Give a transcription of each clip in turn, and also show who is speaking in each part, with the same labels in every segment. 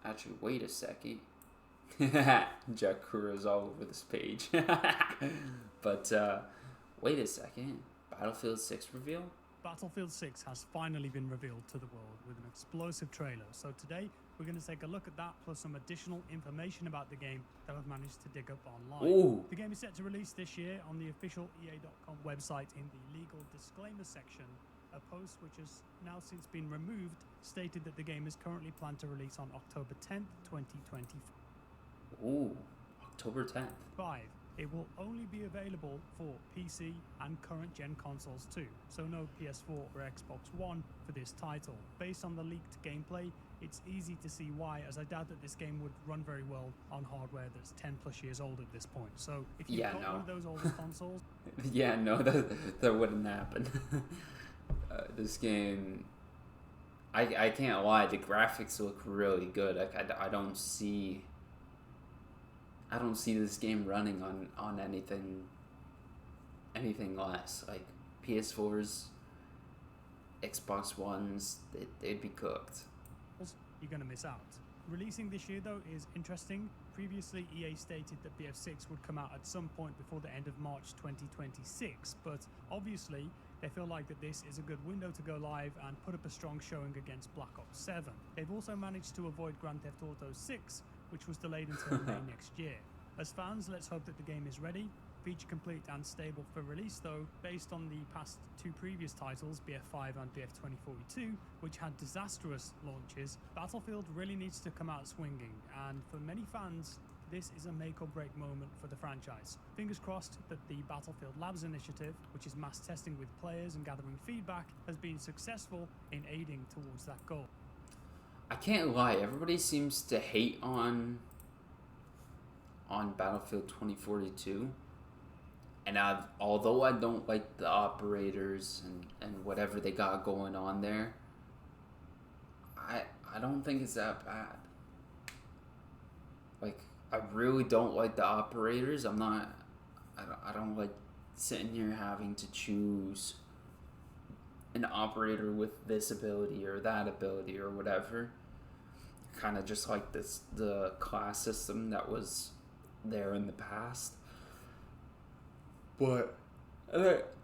Speaker 1: Actually, wait a second. Jakura's all over this page. But wait a second. Battlefield 6 reveal?
Speaker 2: Battlefield 6 has finally been revealed to the world with an explosive trailer. So today we're going to take a look at that plus some additional information about the game that I've managed to dig up online.
Speaker 1: Ooh.
Speaker 2: The game is set to release this year on the official EA.com website in the legal disclaimer section. A post which has now since been removed stated that the game is currently planned to release on October 10th, 2025.
Speaker 1: Ooh. October 10th.
Speaker 2: It will only be available for PC and current gen consoles too, so no PS4 or Xbox One for this title. Based on the leaked gameplay, it's easy to see why, as I doubt that this game would run very well on hardware that's 10 plus years old at this point. So if you've got one of those older consoles...
Speaker 1: Yeah, no, that wouldn't happen. This game... I can't lie, the graphics look really good. I don't see this game running on anything less. Like PS4s, Xbox Ones, they'd be cooked.
Speaker 2: You're going to miss out. Releasing this year though is interesting. Previously EA stated that BF6 would come out at some point before the end of March 2026, but obviously they feel like that this is a good window to go live and put up a strong showing against Black Ops 7. They've also managed to avoid Grand Theft Auto 6, which was delayed until May next year. As fans, let's hope that the game is ready, feature complete and stable for release though. Based on the past two previous titles, BF5 and BF 2042, which had disastrous launches, Battlefield really needs to come out swinging, and for many fans, this is a make or break moment for the franchise. Fingers crossed that the Battlefield Labs initiative, which is mass testing with players and gathering feedback, has been successful in aiding towards that goal.
Speaker 1: I can't lie, everybody seems to hate on Battlefield 2042, and although I don't like the operators and whatever they got going on there, I don't think it's that bad. Like, I really don't like the operators. I don't like sitting here having to choose an operator with this ability or that ability or whatever. Kind of just like the class system that was there in the past. But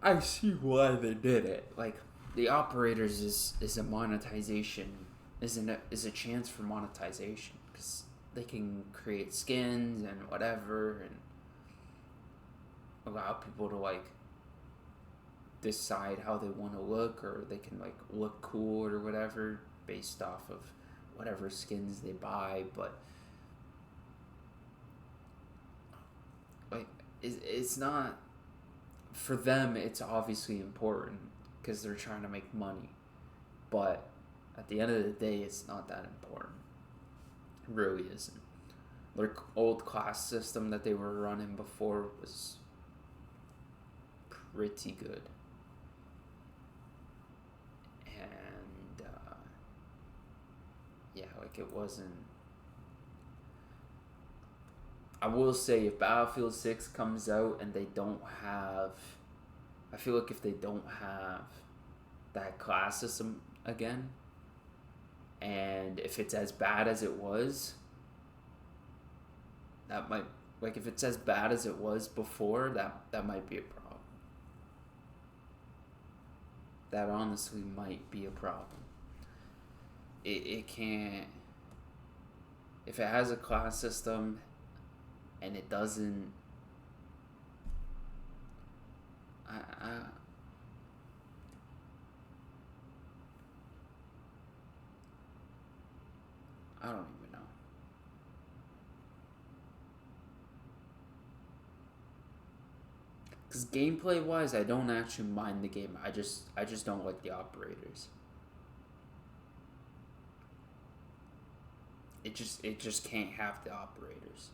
Speaker 1: I see why they did it. Like, the operators is a monetization, is a chance for monetization, because they can create skins and whatever and allow people to like decide how they want to look, or they can like look cool or whatever based off of whatever skins they buy. But like, it's not, for them it's obviously important because they're trying to make money, but at the end of the day it's not that important. It really isn't. Their old class system that they were running before was pretty good, and yeah, like, it wasn't. I will say, if Battlefield 6 comes out and they don't have, I feel like if they don't have that class system again, and if it's as bad as it was, that might, like, if it's as bad as it was before, that might be a problem. That honestly might be a problem. It can't, if it has a class system and it doesn't, I don't even know. Because gameplay wise, I don't actually mind the game. I just don't like the operators. It just can't have the operators.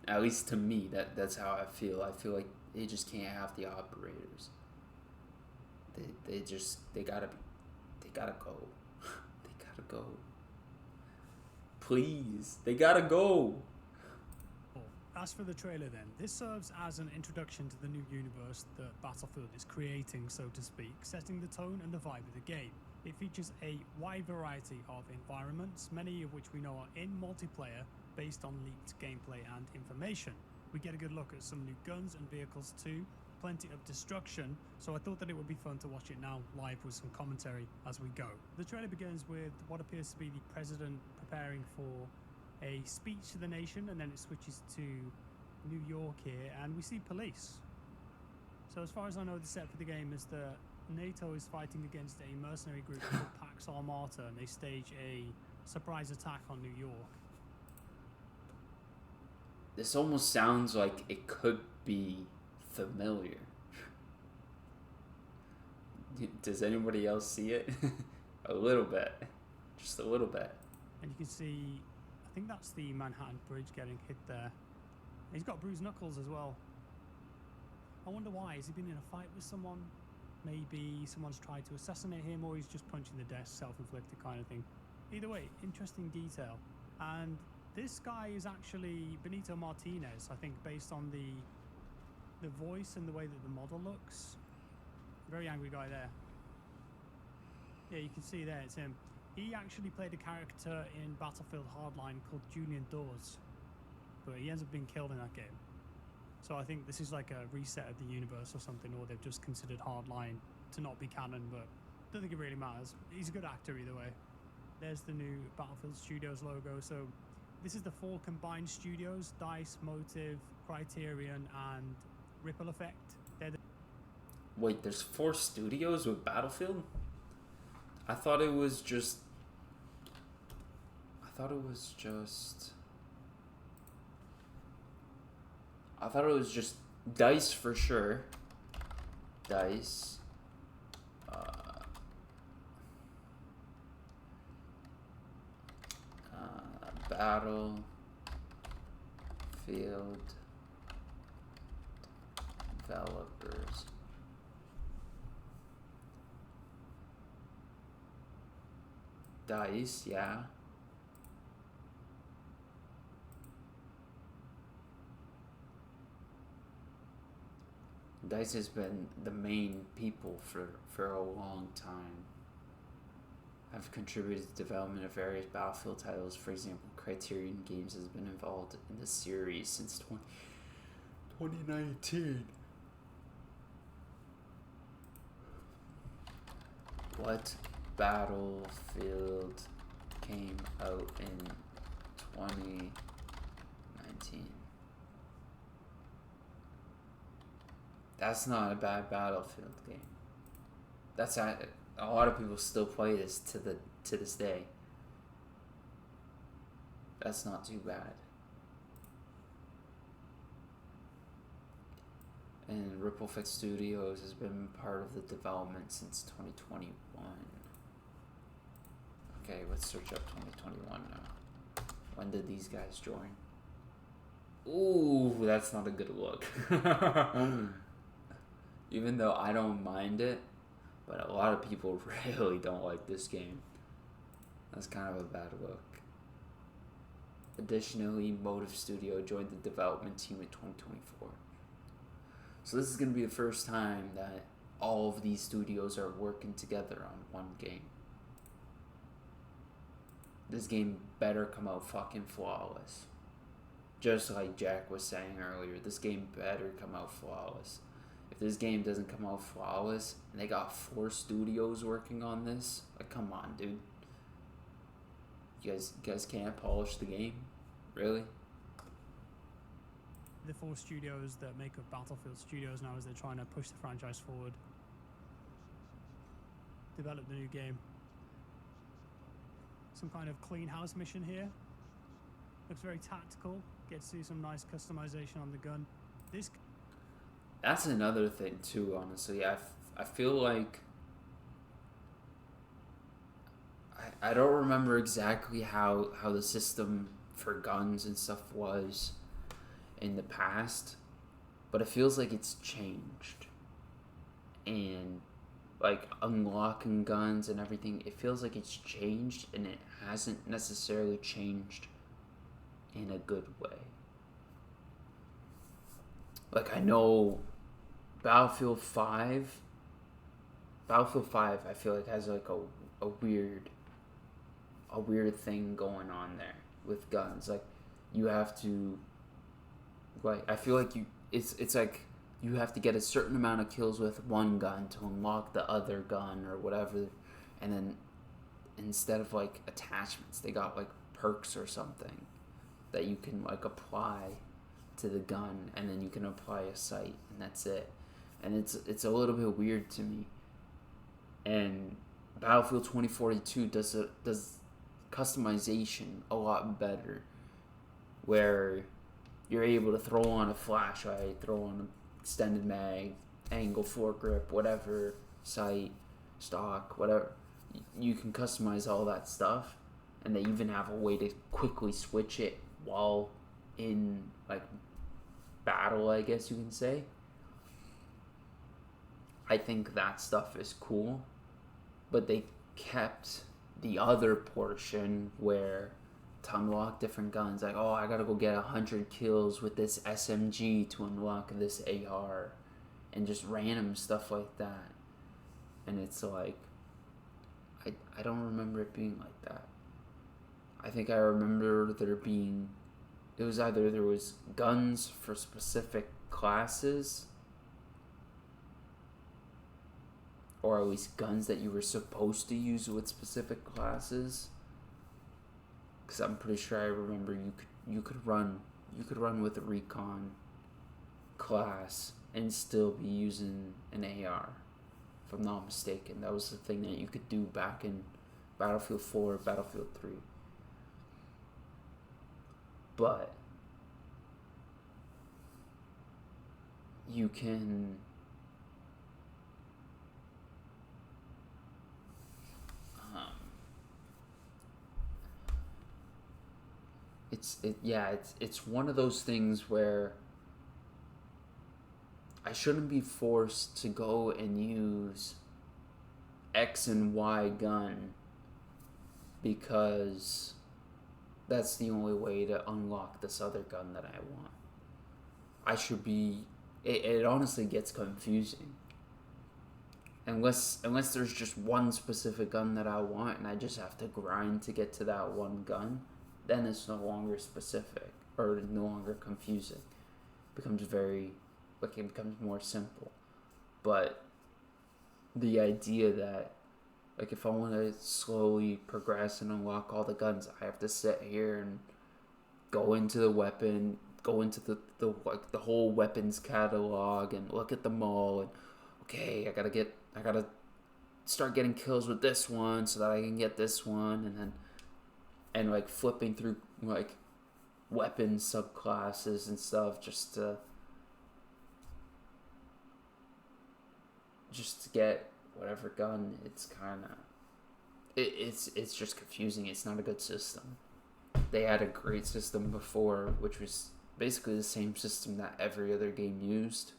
Speaker 1: At least to me, that's how I feel. I feel like they just can't have the operators. They gotta go. They gotta go. Please, they gotta go.
Speaker 2: As for the trailer then, this serves as an introduction to the new universe that Battlefield is creating, so to speak, setting the tone and the vibe of the game. It features a wide variety of environments, many of which we know are in multiplayer based on leaked gameplay and information. We get a good look at some new guns and vehicles too, plenty of destruction, so I thought that it would be fun to watch it now live with some commentary as we go. The trailer begins with what appears to be the president preparing for a speech to the nation, and then it switches to New York here, and we see police. So as far as I know, the set for the game is that NATO is fighting against a mercenary group called Pax Armata, and they stage a surprise attack on New York.
Speaker 1: This almost sounds like it could be familiar. Does anybody else see it? A little bit. Just a little bit.
Speaker 2: And you can see, I think that's the Manhattan Bridge getting hit there. He's got bruised knuckles as well. I wonder why. Has he been in a fight with someone? Maybe someone's tried to assassinate him, or he's just punching the desk, self-inflicted kind of thing. Either way, interesting detail. And this guy is actually Benito Martinez, I think, based on the voice and the way that the model looks. Very angry guy there. Yeah, you can see there, it's him. He actually played a character in Battlefield Hardline called Julian Dawes, but he ends up being killed in that game. So I think this is like a reset of the universe or something, or they've just considered Hardline to not be canon, but I don't think it really matters. He's a good actor either way. There's the new Battlefield Studios logo. So this is the 4 combined studios: DICE, Motive, Criterion, and Ripple Effect.
Speaker 1: Wait, there's 4 studios with Battlefield? I thought it was just DICE for sure. DICE. Battlefield developers. DICE, yeah. DICE has been the main people for a long time. Have contributed to development of various Battlefield titles. For example, Criterion Games has been involved in the series since 2019. What Battlefield came out in 2019? That's not a bad Battlefield game. That's a lot of people still play this to this day. That's not too bad. And Ripple Effect Studios has been part of the development since 2021. Okay, let's search up 2021 now. When did these guys join? Ooh, that's not a good look. Even though I don't mind it, but a lot of people really don't like this game. That's kind of a bad look. Additionally, Motive Studio joined the development team in 2024. So this is going to be the first time that all of these studios are working together on one game. This game better come out fucking flawless. Just like Jack was saying earlier, this game better come out flawless. If this game doesn't come out flawless, and they got 4 studios working on this, like, come on, dude. You guys can't polish the game? Really?
Speaker 2: The 4 studios that make up Battlefield Studios now, as they're trying to push the franchise forward. Develop the new game. Some kind of clean house mission here. Looks very tactical. Get to see some nice customization on the gun.
Speaker 1: That's another thing too, honestly. I feel like I don't remember exactly how the system for guns and stuff was in the past, but it feels like it's changed. And like unlocking guns and everything, it feels like it's changed, and it hasn't necessarily changed in a good way. Like, I know Battlefield 5, I feel like has like a weird thing going on there with guns. Like you have to, like, I feel like it's like you have to get a certain amount of kills with one gun to unlock the other gun or whatever, and then instead of like attachments, they got like perks or something that you can like apply to the gun, and then you can apply a sight, and that's it. And it's a little bit weird to me. And Battlefield 2042 does customization a lot better, where you're able to throw on a flashlight, throw on an extended mag, angle, foregrip, whatever, sight, stock, whatever. You can customize all that stuff, and they even have a way to quickly switch it while in like battle, I guess you can say. I think that stuff is cool, but they kept the other portion where to unlock different guns, like, oh, I gotta go get 100 kills with this SMG to unlock this AR, and just random stuff like that. And it's like, I don't remember it being like that. I think I remember it was either there was guns for specific classes, or at least guns that you were supposed to use with specific classes. Because I'm pretty sure I remember you could run with a recon class and still be using an AR, if I'm not mistaken. That was the thing that you could do back in Battlefield 4, Battlefield 3. But you can it's one of those things where I shouldn't be forced to go and use X and Y gun because that's the only way to unlock this other gun that I want. I should be... It honestly gets confusing. Unless there's just one specific gun that I want and I just have to grind to get to that one gun, then it's no longer specific or no longer confusing. It becomes more simple. But the idea that, like, if I want to slowly progress and unlock all the guns, I have to sit here and go into the weapon, go into the whole weapons catalog and look at them all, and okay, I gotta start getting kills with this one so that I can get this one, and like flipping through like weapon subclasses and stuff just to get whatever gun. It's just confusing. It's not a good system. They had a great system before, which was basically the same system that every other game used,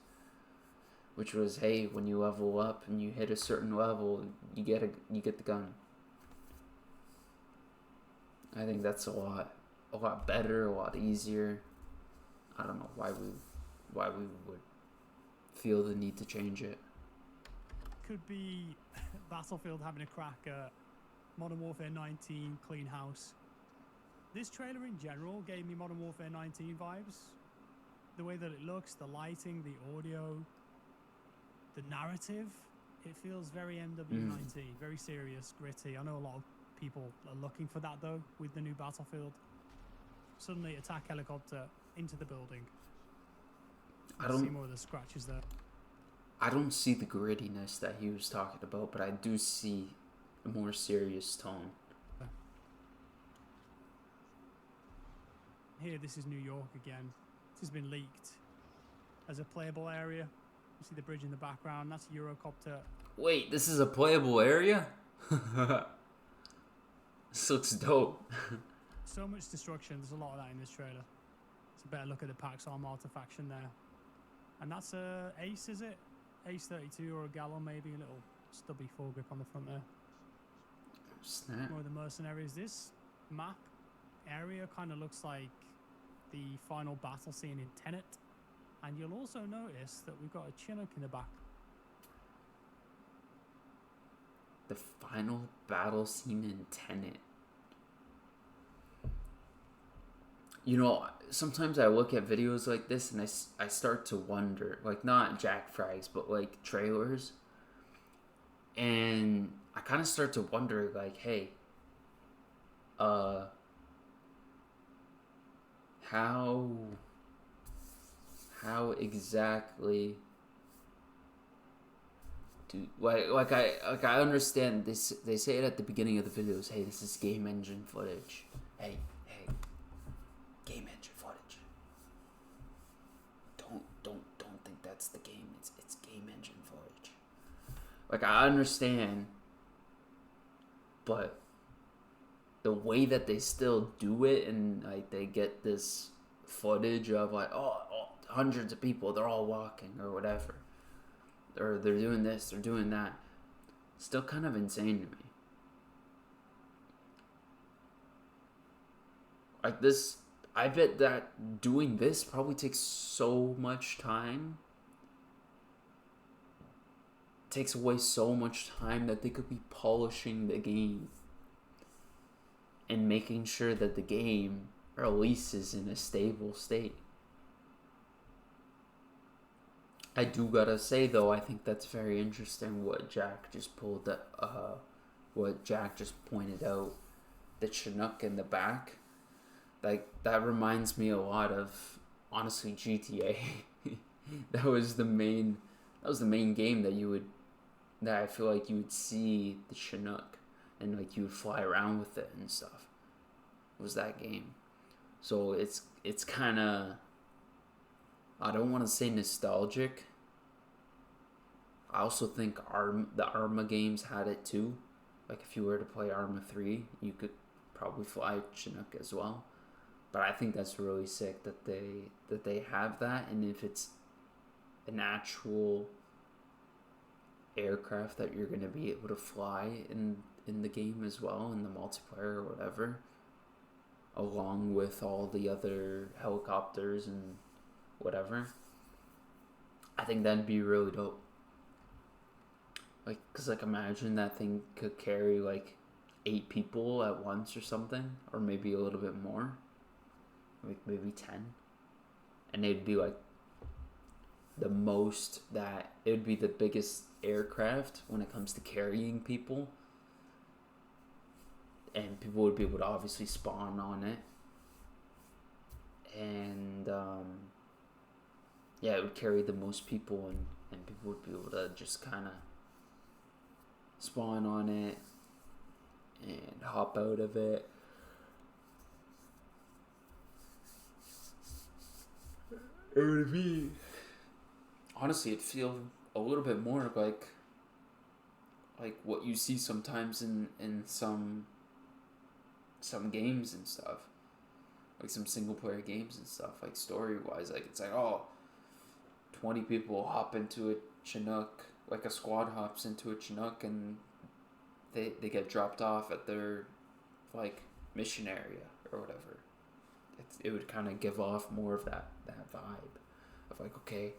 Speaker 1: which was, hey, when you level up and you hit a certain level, you get the gun. I think that's a lot better, a lot easier. I don't know why we would feel the need to change it.
Speaker 2: Could be Battlefield having a crack at Modern Warfare 19 Clean House. This trailer in general gave me Modern Warfare 19 vibes. The way that it looks, the lighting, the audio, the narrative, it feels very MW19, very serious, gritty. I know a lot of people are looking for that though with the new Battlefield. Suddenly attack helicopter into the building. I see more of the scratches there.
Speaker 1: I don't see the grittiness that he was talking about, but I do see a more serious tone.
Speaker 2: Here, this is New York again. This has been leaked as a playable area. You see the bridge in the background. That's a Eurocopter.
Speaker 1: Wait, this is a playable area? This looks dope.
Speaker 2: So much destruction. There's a lot of that in this trailer. It's a better look at the Paxarm artifaction there. And that's a Ace, is it? Ace 32 or a Gallo, maybe. A little stubby foregrip on the front there.
Speaker 1: Snap.
Speaker 2: More of the mercenaries. This map area kind of looks like the final battle scene in Tenet. And you'll also notice that we've got a Chinook in the back.
Speaker 1: The final battle scene in Tenet. You know, sometimes I look at videos like this and I start to wonder, like, not Jack Frags, but like trailers, and I kind of start to wonder, like, hey, how exactly do, I understand this, they say it at the beginning of the videos, hey, this is game engine footage, hey, game engine footage. Don't think that's the game. It's game engine footage. Like, I understand, but the way that they still do it, and like they get this footage of like, hundreds of people, they're all walking or whatever, or they're doing this, they're doing that, still kind of insane to me. Like this, I bet that doing this probably takes so much time, takes away so much time that they could be polishing the game and making sure that the game releases in a stable state. I do gotta say though, I think that's very interesting what Jack just what Jack just pointed out, the Chinook in the back. Like, that reminds me a lot of, honestly, GTA. that was the main game that I feel like you would see the Chinook and like you would fly around with it and stuff. It was that game. So it's kind of, I don't want to say nostalgic. I also think the Arma games had it too. Like, if you were to play Arma 3, you could probably fly Chinook as well. But I think that's really sick that they have that, and if it's an actual aircraft that you're going to be able to fly in the game as well, in the multiplayer or whatever, along with all the other helicopters and whatever, I think that'd be really dope. Like, cause like, imagine that thing could carry like 8 people at once or something, or maybe a little bit more, like maybe 10, and it'd be like the most that it would be the biggest aircraft when it comes to carrying people, and people would be able to obviously spawn on it, and yeah, it would carry the most people, and people would be able to just kind of spawn on it and hop out of it. It would be, honestly, it'd feel a little bit more like what you see sometimes in some games and stuff, like some single player games and stuff, like story wise, like it's like, 20 people hop into a Chinook, like a squad hops into a Chinook, and they get dropped off at their like mission area or whatever. It would kind of give off more of that vibe of like, okay,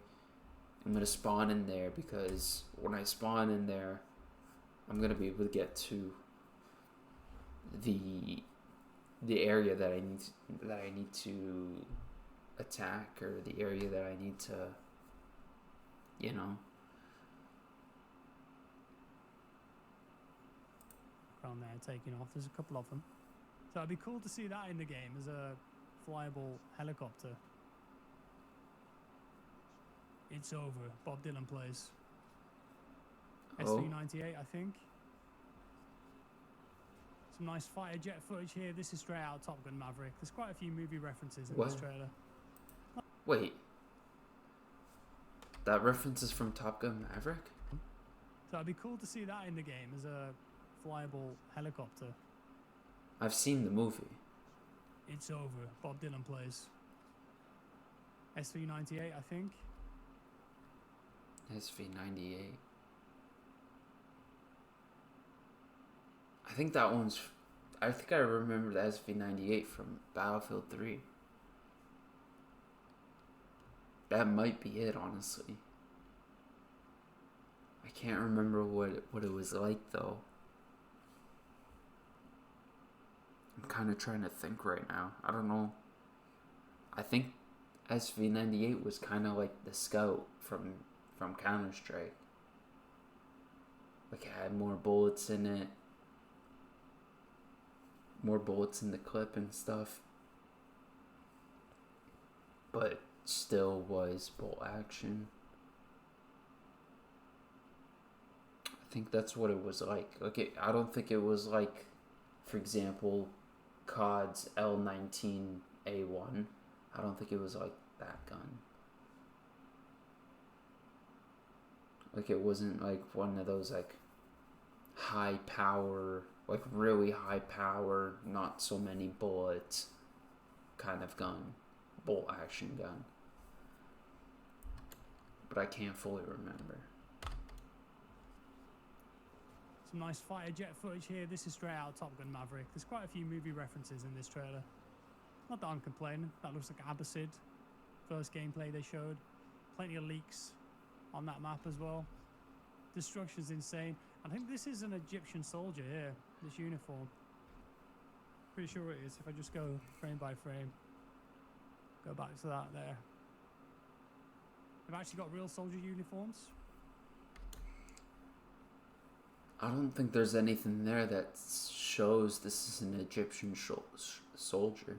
Speaker 1: I'm gonna spawn in there, because when I spawn in there, I'm gonna be able to get to the area that I need to attack, or the area that I need to, you know.
Speaker 2: Around there taking off. There's a couple of them. So it'd be cool to see that in the game as a flyable helicopter. It's over. Bob Dylan plays. SV-98, I think. Some nice fighter jet footage here. This is straight out of Top Gun Maverick. There's quite a few movie references in this trailer.
Speaker 1: Wait. That reference is from Top Gun Maverick?
Speaker 2: So it'd be cool to see that in the game as a flyable helicopter.
Speaker 1: I've seen the movie.
Speaker 2: It's over. Bob Dylan plays. SV-98, I think.
Speaker 1: SV-98. I think that one's... I think I remember the SV-98 from Battlefield 3. That might be it, honestly. I can't remember what it was like, though. kind of trying to think right now. I don't know. I think SV98 was kind of like the scout from Counter-Strike. Like, it had more bullets in it. More bullets in the clip and stuff. But still was bolt action. I think that's what it was like. I don't think it was like, for example, COD's L19A1. I don't think it was like that gun. Like, it wasn't like one of those like high power, like really high power, not so many bullets kind of gun, bolt action gun. But I can't fully remember.
Speaker 2: Some nice fighter jet footage here. This is straight out of Top Gun Maverick. There's quite a few movie references in this trailer. Not that I'm complaining. That looks like Abbasid. First gameplay they showed. Plenty of leaks on that map as well. Destruction's insane. I think this is an Egyptian soldier here, this uniform. Pretty sure it is, if I just go frame by frame. Go back to that there. They've actually got real soldier uniforms.
Speaker 1: I don't think there's anything there that shows this is an Egyptian soldier.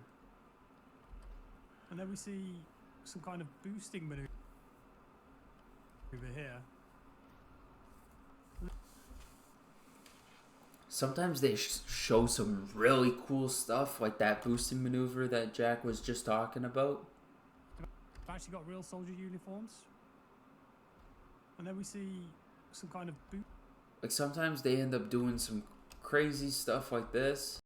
Speaker 2: And then we see some kind of boosting maneuver over here.
Speaker 1: Sometimes they show some really cool stuff, like that boosting maneuver that Jack was just talking about.
Speaker 2: They've actually got real soldier uniforms. And then we see some kind of
Speaker 1: like, sometimes they end up doing some crazy stuff like this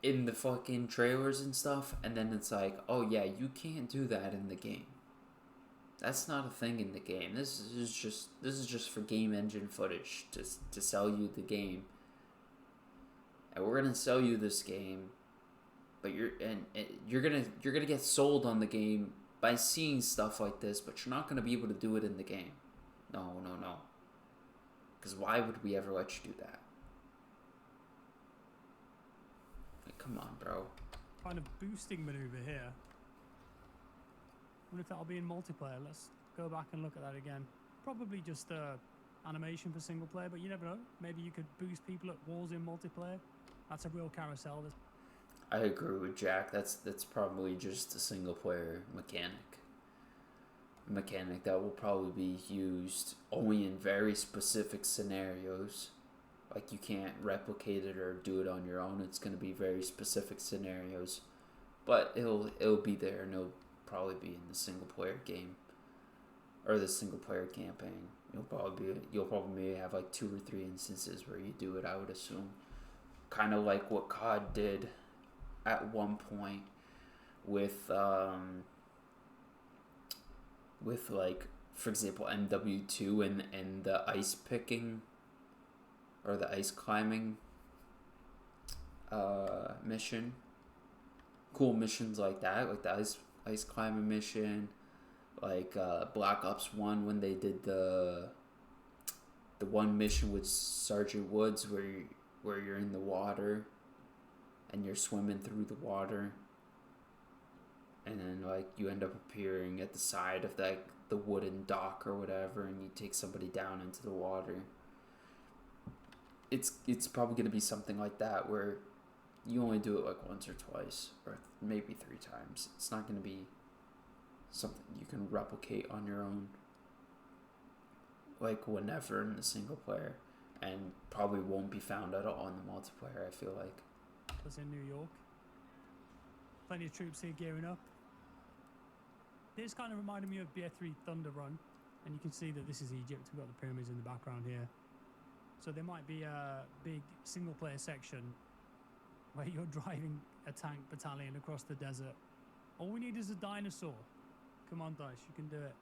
Speaker 1: in the fucking trailers and stuff, and then it's like, oh yeah, you can't do that in the game. That's not a thing in the game. This is just for game engine footage to sell you the game. And we're gonna sell you this game, but you're gonna get sold on the game by seeing stuff like this, but you're not gonna be able to do it in the game. No. Because why would we ever let you do that? Like, come on, bro.
Speaker 2: Kind of boosting maneuver here. I wonder if that'll be in multiplayer. Let's go back and look at that again. Probably just animation for single player, but you never know. Maybe you could boost people at walls in multiplayer. That's a real carousel.
Speaker 1: I agree with Jack. That's probably just a single player mechanic that will probably be used only in very specific scenarios. Like, you can't replicate it or do it on your own. It's going to be very specific scenarios, but it'll be there, and it'll probably be in the single player game or the single player campaign. You'll probably have like 2 or 3 instances where you do it, I would assume. Kind of like what COD did at one point with like, for example, MW2 and the ice picking or the ice climbing mission. Cool missions like that, like the ice climbing mission, like Black Ops 1 when they did the one mission with Sergeant Woods where you're in the water and you're swimming through the water, and then like you end up appearing at the side of the wooden dock or whatever, and you take somebody down into the water. It's probably going to be something like that where you only do it like once or twice or maybe 3 times. It's not going to be something you can replicate on your own like whenever in the single player, and probably won't be found at all in the multiplayer, I feel like.
Speaker 2: Was in New York. Plenty of troops here gearing up. This kind of reminded me of BF3 Thunder Run, and you can see that this is Egypt. We've got the pyramids in the background here. So there might be a big single player section where you're driving a tank battalion across the desert. All we need is a dinosaur. Come on, Dice, you can do it.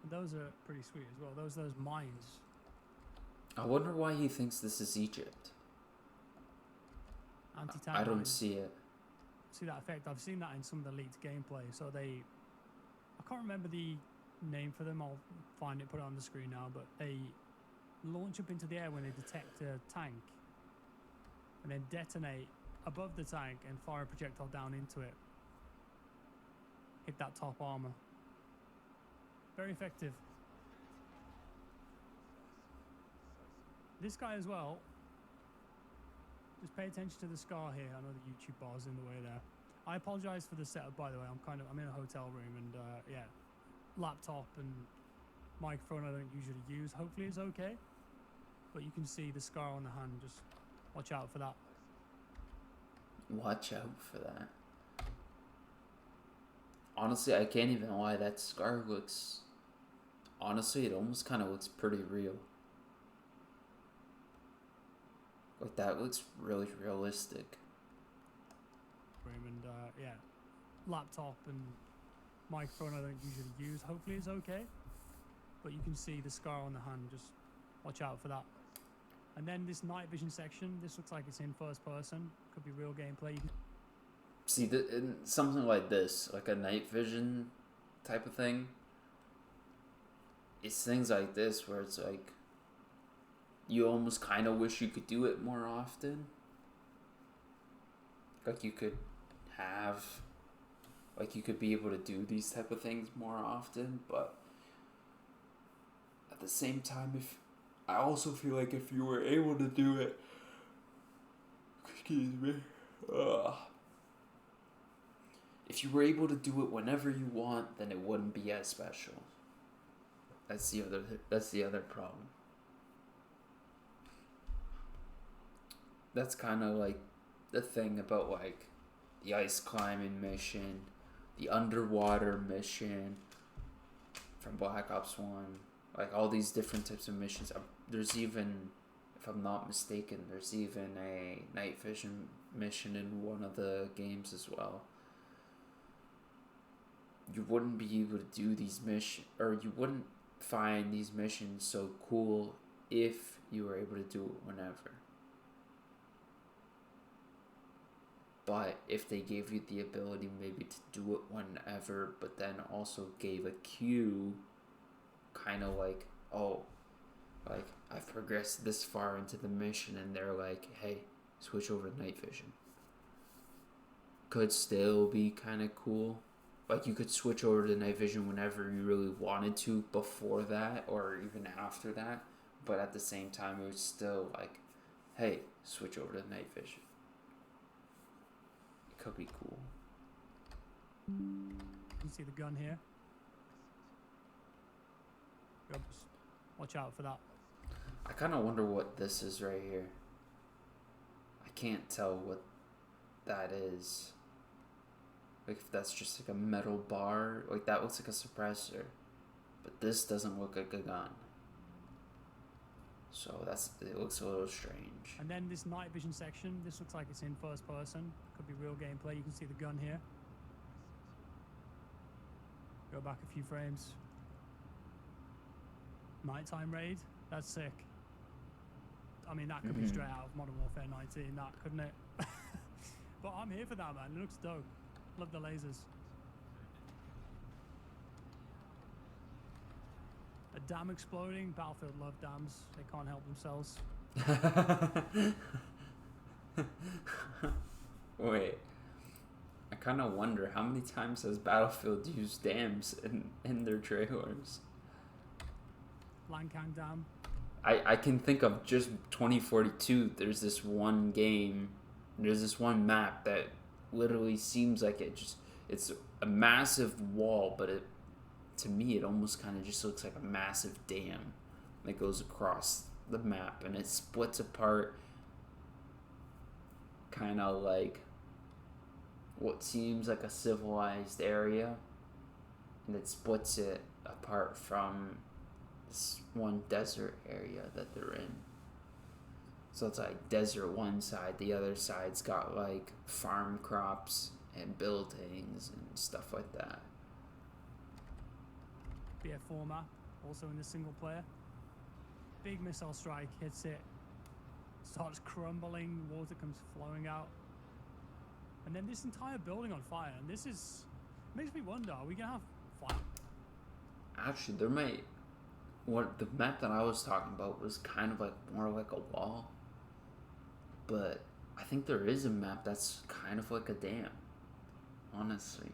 Speaker 2: And those are pretty sweet as well. Those mines.
Speaker 1: I wonder why he thinks this is Egypt.
Speaker 2: Anti-tank
Speaker 1: I don't
Speaker 2: mines.
Speaker 1: see it.
Speaker 2: See that effect? I've seen that in some of the leaked gameplay. So I can't remember the name for them. I'll find it, put it on the screen now. But they launch up into the air when they detect a tank, and then detonate above the tank and fire a projectile down into it. Hit that top armor. Very effective. This guy as well. Just pay attention to the scar here. I know the YouTube bar's in the way there. I apologize for the setup, by the way. I'm in a hotel room, and yeah, laptop and microphone I don't usually use. Hopefully it's okay. But you can see the scar on the hand. Just watch out for that.
Speaker 1: Watch out for that. Honestly, I can't even lie. That scar looks... Honestly, it almost kind of looks pretty real. Like, that looks really realistic.
Speaker 2: And yeah, laptop and microphone I don't usually use. Hopefully it's okay. But you can see the scar on the hand. Just watch out for that. And then this night vision section. This looks like it's in first person. Could be real gameplay.
Speaker 1: See, something like this, like a night vision type of thing, it's things like this where it's like, you almost kind of wish you could do it more often. Like you could be able to do these type of things more often, but at the same time, I also feel like if you were able to do it, excuse me, if you were able to do it whenever you want, then it wouldn't be as special. That's the other problem. That's kind of like the thing about like the ice climbing mission, the underwater mission from Black Ops 1, like all these different types of missions. There's even, if I'm not mistaken, there's even a night vision mission in one of the games as well. You wouldn't be able to do these missions, or you wouldn't find these missions so cool if you were able to do it whenever. But if they gave you the ability maybe to do it whenever, but then also gave a cue, kind of like, oh, like I've progressed this far into the mission, and they're like, hey, switch over to night vision. Could still be kind of cool. Like you could switch over to night vision whenever you really wanted to before that or even after that. But at the same time, it was still like, hey, switch over to night vision. It could be cool.
Speaker 2: You can see the gun here. Oops. Watch out for that.
Speaker 1: I kind of wonder what this is right here. I can't tell what that is. Like if that's just like a metal bar, like that looks like a suppressor, but this doesn't look like a gun. So it looks a little strange.
Speaker 2: And then this night vision section, this looks like it's in first person. Could be real gameplay. You can see the gun here. Go back a few frames. Nighttime raid, that's sick. I mean, that could be straight out of Modern Warfare 19, that, couldn't it? But I'm here for that, man. It looks dope. Love the lasers. A dam exploding. Battlefield love dams. They can't help themselves.
Speaker 1: Wait. I kind of wonder how many times has Battlefield used dams in their trailers?
Speaker 2: Lankang Dam.
Speaker 1: I can think of just 2042. There's this one map that literally seems like it's a massive wall, but to me it almost kind of just looks like a massive dam that goes across the map, and it splits apart kind of like what seems like a civilized area, and it splits it apart from this one desert area that they're in. So it's like desert one side, the other side's got like farm crops and buildings and stuff like that.
Speaker 2: BF4 map, also in the single player. Big missile strike hits it, starts crumbling, water comes flowing out. And then this entire building on fire, and makes me wonder, are we gonna have fire?
Speaker 1: Actually, what the map that I was talking about was kind of like more like a wall, but I think there is a map that's kind of like a dam. Honestly,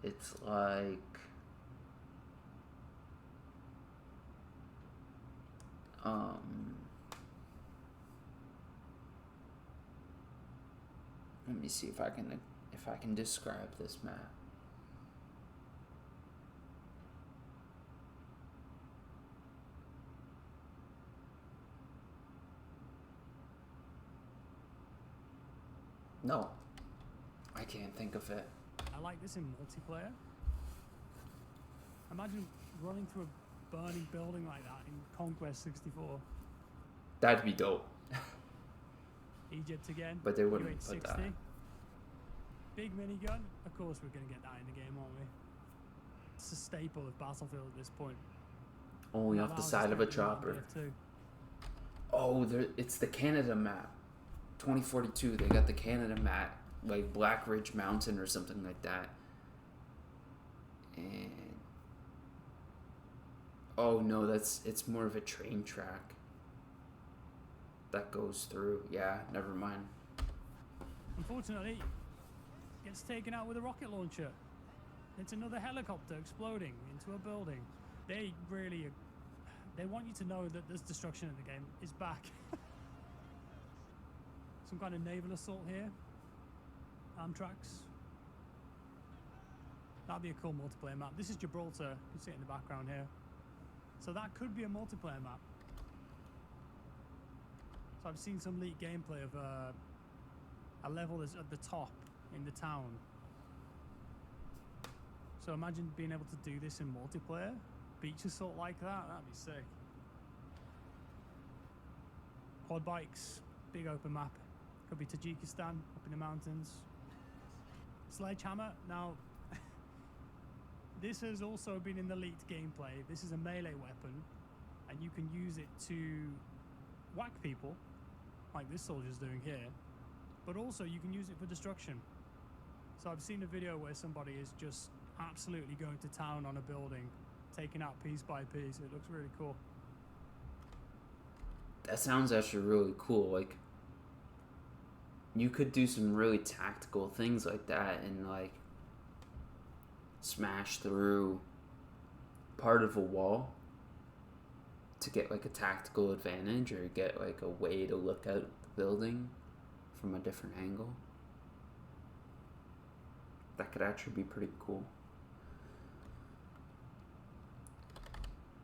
Speaker 1: it's like let me see if I can describe this map. No, I can't think of it.
Speaker 2: I like this in multiplayer. Imagine running through a burning building like that in Conquest 64.
Speaker 1: That'd be dope.
Speaker 2: Egypt again.
Speaker 1: But they wouldn't put
Speaker 2: UH-60.
Speaker 1: that.
Speaker 2: Big minigun. Of course we're going to get that in the game, aren't we? It's a staple of Battlefield at this point.
Speaker 1: Only off the side of a chopper. Oh, it's the Canada map. 2042, they got the Canada map, like Black Ridge Mountain or something like that. And oh no, it's more of a train track that goes through. Yeah, never mind.
Speaker 2: Unfortunately, gets taken out with a rocket launcher. It's another helicopter exploding into a building. They want you to know that there's destruction in the game. It's back. Some kind of naval assault here. Amtrax. That'd be a cool multiplayer map. This is Gibraltar. You can see it in the background here. So that could be a multiplayer map. So I've seen some leaked gameplay of a level that's at the top in the town. So imagine being able to do this in multiplayer. Beach assault like that. That'd be sick. Quad bikes. Big open map. Could be Tajikistan, up in the mountains. Sledgehammer. Now, this has also been in the leaked gameplay. This is a melee weapon, and you can use it to whack people, like this soldier's doing here, but also you can use it for destruction. So I've seen a video where somebody is just absolutely going to town on a building, taking out piece by piece. It looks really cool.
Speaker 1: That sounds actually really cool. Like, you could do some really tactical things like that and like smash through part of a wall to get like a tactical advantage or get like a way to look out the building from a different angle. That could actually be pretty cool.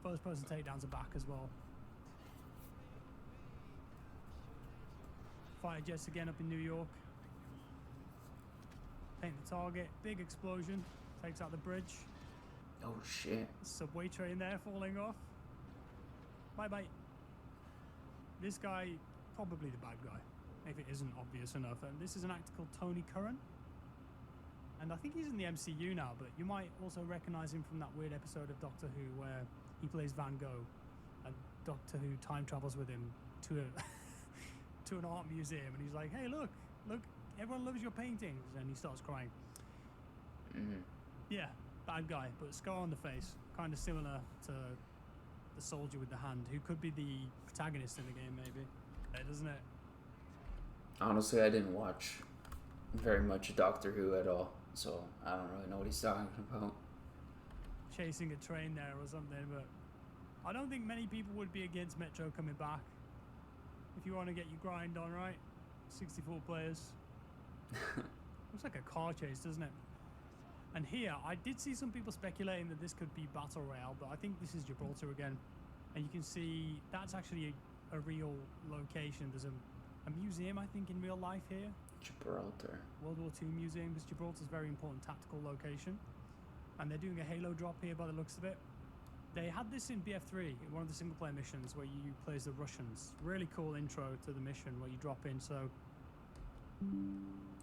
Speaker 2: First person takedowns are back as well. Fighter jets again up in New York. Paint the target. Big explosion. Takes out the bridge.
Speaker 1: Oh shit.
Speaker 2: Subway train there falling off. Bye bye. This guy, probably the bad guy, if it isn't obvious enough. And this is an actor called Tony Curran. And I think he's in the MCU now, but you might also recognize him from that weird episode of Doctor Who where he plays Van Gogh. And Doctor Who time travels with him to a to an art museum, and he's like, hey, look, everyone loves your paintings, and he starts crying. Yeah, bad guy, but scar on the face, kind of similar to the soldier with the hand, who could be the protagonist in the game, maybe. Doesn't it?
Speaker 1: Honestly, I didn't watch very much Doctor Who at all, so I don't really know what he's talking about.
Speaker 2: Chasing a train there or something, but I don't think many people would be against Metro coming back. If you want to get your grind on, right? 64 players. Looks like a car chase, doesn't it? And here, I did see some people speculating that this could be Battle Royale, but I think this is Gibraltar again. And you can see that's actually a real location. There's a museum, I think, in real life here.
Speaker 1: Gibraltar.
Speaker 2: World War II museum, because Gibraltar's a very important tactical location. And they're doing a Halo drop here by the looks of it. They had this in BF3, in one of the single-player missions where you play as the Russians. Really cool intro to the mission where you drop in, so...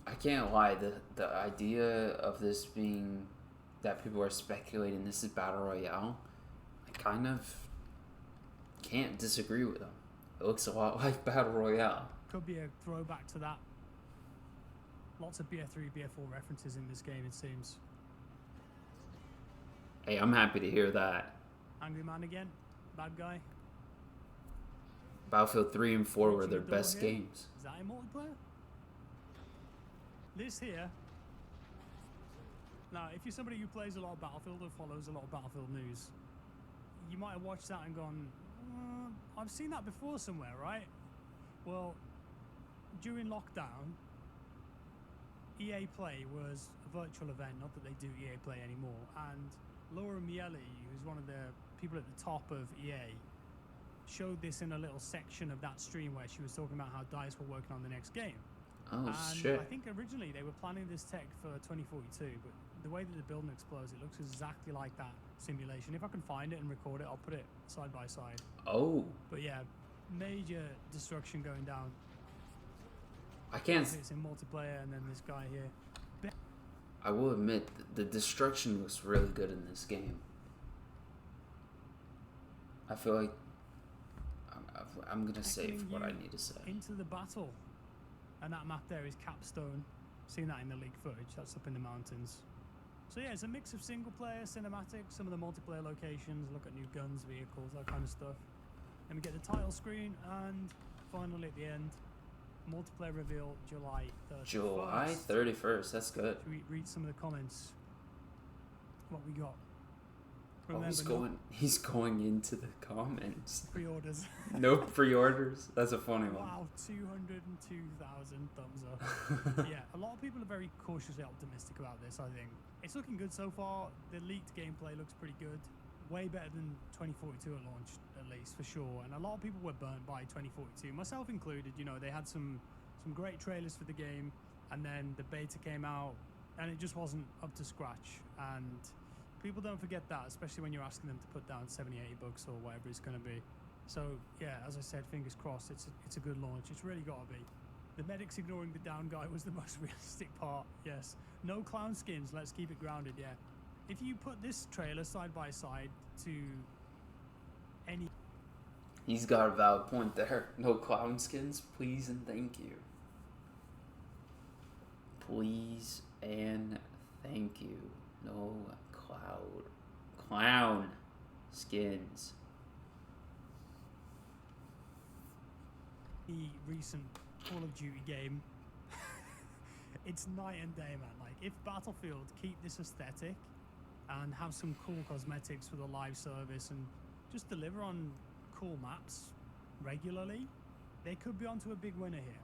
Speaker 1: I can't lie, the idea of this being that people are speculating this is Battle Royale, I kind of can't disagree with them. It looks a lot like Battle Royale.
Speaker 2: Could be a throwback to that. Lots of BF3, BF4 references in this game, it seems.
Speaker 1: Hey, I'm happy to hear that.
Speaker 2: Angry Man again. Bad guy.
Speaker 1: Battlefield 3 and 4 were their
Speaker 2: Reaching the door
Speaker 1: best
Speaker 2: here.
Speaker 1: games.
Speaker 2: Is that a multiplayer? This here. Now, if you're somebody who plays a lot of Battlefield or follows a lot of Battlefield news, you might have watched that and gone, I've seen that before somewhere, right? Well, during lockdown, EA Play was a virtual event, not that they do EA Play anymore, and Laura Miele, who's one of the people at the top of EA, showed this in a little section of that stream where she was talking about how DICE were working on the next game.
Speaker 1: Oh,
Speaker 2: And
Speaker 1: shit.
Speaker 2: I think originally they were planning this tech for 2042, but the way that the building explodes, it looks exactly like that simulation. If I can find it and record it, I'll put it side by side.
Speaker 1: Oh.
Speaker 2: But yeah, major destruction going down.
Speaker 1: I can't...
Speaker 2: It's in multiplayer, and then this guy here.
Speaker 1: I will admit, the destruction looks really good in this game. I feel like I'm gonna save what I need to say.
Speaker 2: Into the battle. And that map there is Capstone. Seen that in the leak footage. That's up in the mountains. So yeah, it's a mix of single player, cinematic, some of the multiplayer locations, look at new guns, vehicles, that kind of stuff. Then we get the title screen, and finally at the end, multiplayer reveal July 31st.
Speaker 1: July 31st, that's good.
Speaker 2: Should we read some of the comments? What we got?
Speaker 1: Oh,
Speaker 2: Remember,
Speaker 1: he's going into the comments.
Speaker 2: pre-orders.
Speaker 1: No pre-orders. That's a funny one.
Speaker 2: Wow, 202,000 thumbs up. Yeah, a lot of people are very cautiously optimistic about this, I think. It's looking good so far. The leaked gameplay looks pretty good. Way better than 2042 at launch, at least, for sure. And a lot of people were burnt by 2042, myself included. You know, they had some great trailers for the game, and then the beta came out, and it just wasn't up to scratch. And people don't forget that, especially when you're asking them to put down 70, 80 bucks or whatever it's going to be. So, yeah, as I said, fingers crossed, it's a good launch. It's really got to be. The medics ignoring the down guy was the most realistic part, yes. No clown skins, let's keep it grounded, yeah. If you put this trailer side by side to any...
Speaker 1: He's got a valid point there. No clown skins, please and thank you. Please and thank you. No clown skins.
Speaker 2: recent Call of Duty game, it's night and day, man. Like, if Battlefield keep this aesthetic and have some cool cosmetics for the live service and just deliver on cool maps regularly, they could be onto a big winner here.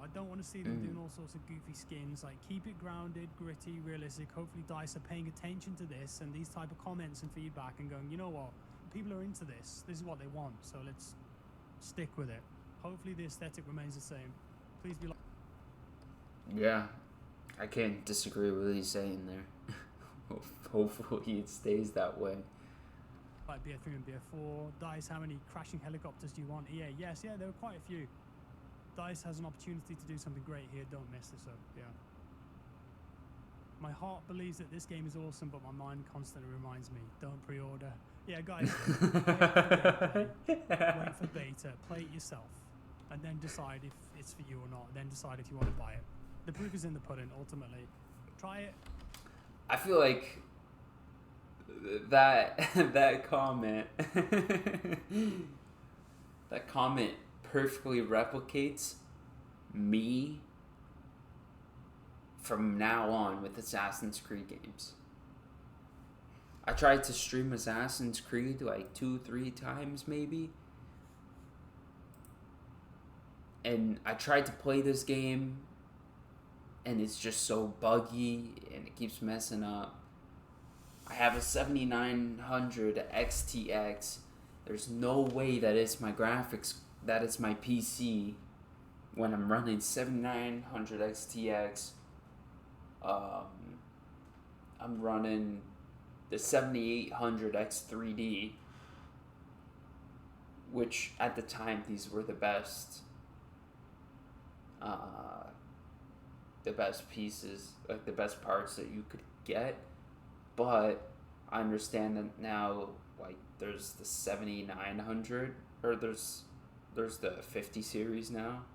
Speaker 2: I don't want to see them doing all sorts of goofy skins. Like, keep it grounded, gritty, realistic. Hopefully DICE are paying attention to this and these type of comments and feedback and going, you know what, people are into this. This is what they want, so let's stick with it. Hopefully the aesthetic remains the same. Please be like...
Speaker 1: Yeah, I can't disagree with what he's saying there. Hopefully it stays that way.
Speaker 2: Like BF3 and BF4. DICE, how many crashing helicopters do you want? EA, yes, yeah, there were quite a few. DICE has an opportunity to do something great here. Don't mess this up, yeah. My heart believes that this game is awesome, but my mind constantly reminds me, don't pre-order. Yeah, guys, wait for beta, play it yourself, and then decide if it's for you or not, then decide if you want to buy it. The proof is in the pudding, ultimately. Try it.
Speaker 1: I feel like that comment that comment perfectly replicates me from now on with Assassin's Creed games. I tried to stream Assassin's Creed like 2-3 times maybe, and I tried to play this game and it's just so buggy and it keeps messing up. I have a 7900 XTX. There's no way that it's my graphics, that it's my PC when I'm running 7900 XTX. I'm running the 7800 X3D, which at the time these were the best pieces, like the best parts that you could get. But I understand that now, like, there's the 7900, or there's the 50 series now.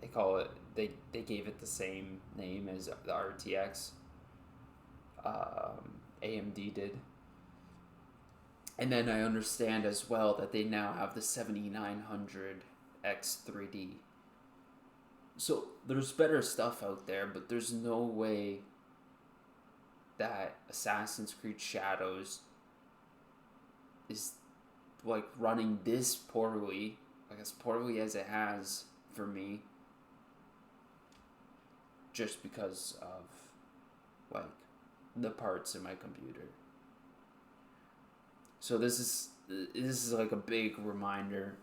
Speaker 1: They call it, they gave it the same name as the RTX. AMD did. And then I understand as well that they now have the 7900 X3D. So there's better stuff out there, but there's no way that Assassin's Creed Shadows is like running this poorly, like as poorly as it has for me, just because of like the parts in my computer. So this is like a big reminder.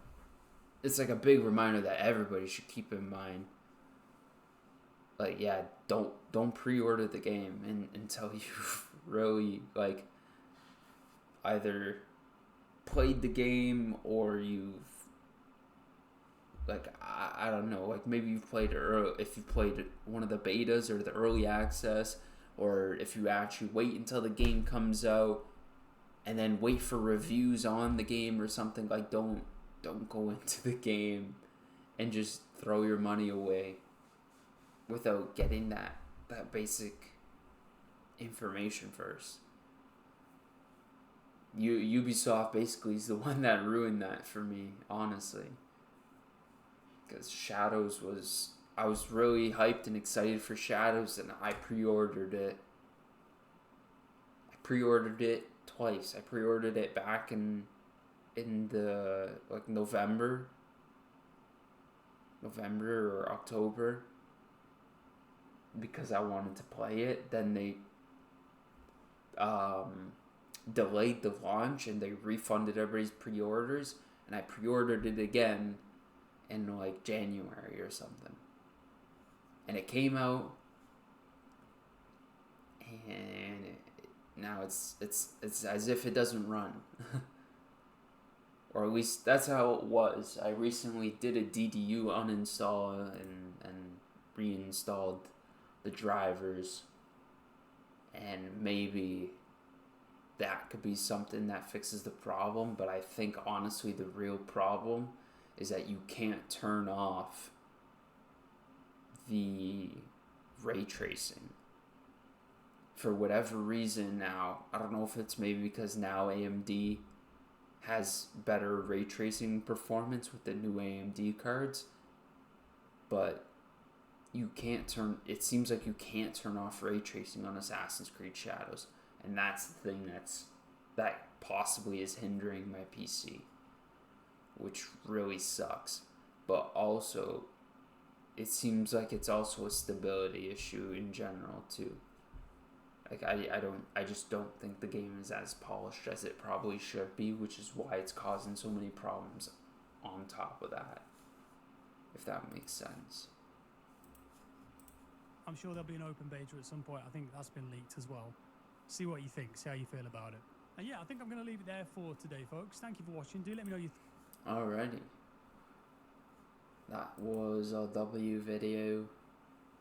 Speaker 1: It's like a big reminder that everybody should keep in mind. Like, yeah, don't pre-order the game until you've really like either played the game or you've like I don't know, like maybe you've played it early, if you've played one of the betas or the early access, or if you actually wait until the game comes out and then wait for reviews on the game or something. Like, don't go into the game and just throw your money away without getting that basic information first. Ubisoft basically is the one that ruined that for me, honestly. Because Shadows I was really hyped and excited for Shadows, and I pre-ordered it. I pre-ordered it twice. I pre-ordered it back in the like November or October because I wanted to play it. Then they delayed the launch and they refunded everybody's pre-orders, and I pre-ordered it again in like January or something, and it came out, and now it's as if it doesn't run. Or at least that's how it was. I recently did a DDU uninstall and reinstalled the drivers, and maybe that could be something that fixes the problem. But I think honestly the real problem is that you can't turn off the ray tracing for whatever reason now. I don't know if it's maybe because now AMD has better ray tracing performance with the new AMD cards, but it seems like you can't turn off ray tracing on Assassin's Creed Shadows, and that's the thing that possibly is hindering my PC, which really sucks. But also, it seems like it's also a stability issue in general too. Like I just don't think the game is as polished as it probably should be, which is why it's causing so many problems on top of that, if that makes sense.
Speaker 2: I'm sure there'll be an open beta at some point. I think that's been leaked as well. See what you think, see how you feel about it. And yeah, I think I'm going to leave it there for today, folks. Thank you for watching. Do let me know your
Speaker 1: Alrighty. That was a W video.